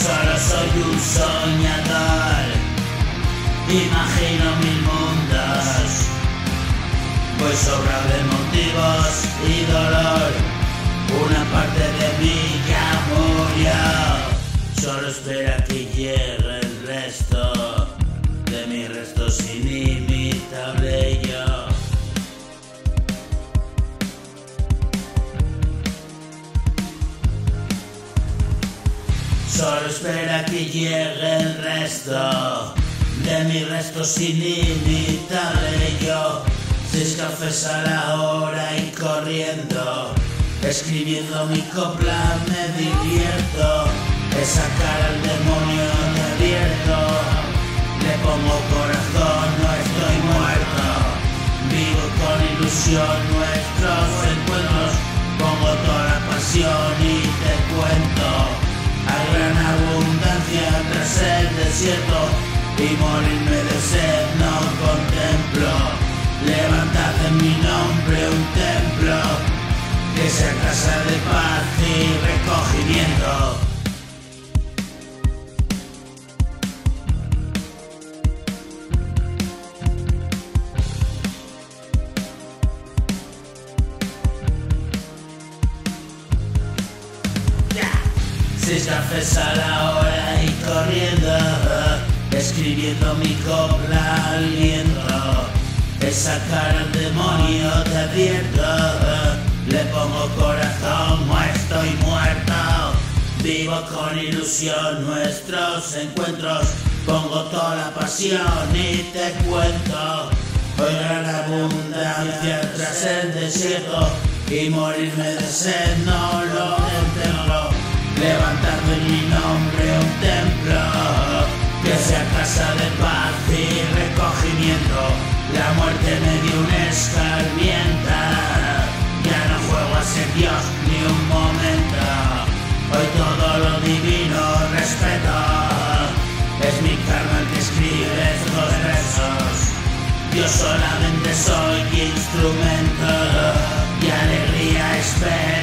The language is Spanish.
Solo soy un soñador, imagino mil mundos. Voy sobrado de motivos y dolor. Una parte de mí ya murió. Solo espera que llegue el resto de mis restos, inimitable yo. Solo espera que llegue el resto de mis restos, inimitable yo. 6 cafés a la hora y corriendo, escribiendo mi copla me divierto. Esa cara al demonio me abierto, le pongo corazón, no estoy muerto. Vivo con ilusión nuestros encuentros, pongo toda la pasión y te cuento. Hay gran abundancia tras el desierto, y morirme de sed no contemplo. Levantad en mi nombre un templo, que sea casa de paz y recogimiento. Yeah. 6 cafés a la hora y corriendo, escribiendo mi copla al viento. Esa cara al demonio te advierto, le pongo corazón, no estoy muerto. Vivo con ilusión nuestros encuentros, pongo toda la pasión y te cuento. Hoy gran abundancia tras el desierto, y morirme de sed no lo contemplo. Levantando en mi nombre un templo, que sea casa de paz y recogimiento. La muerte me dio una escarmienta, ya no juego a ser Dios ni un momento. Hoy todo lo divino respeto, es mi karma el que escribe estos versos. Yo solamente soy instrumento, y alegría espero.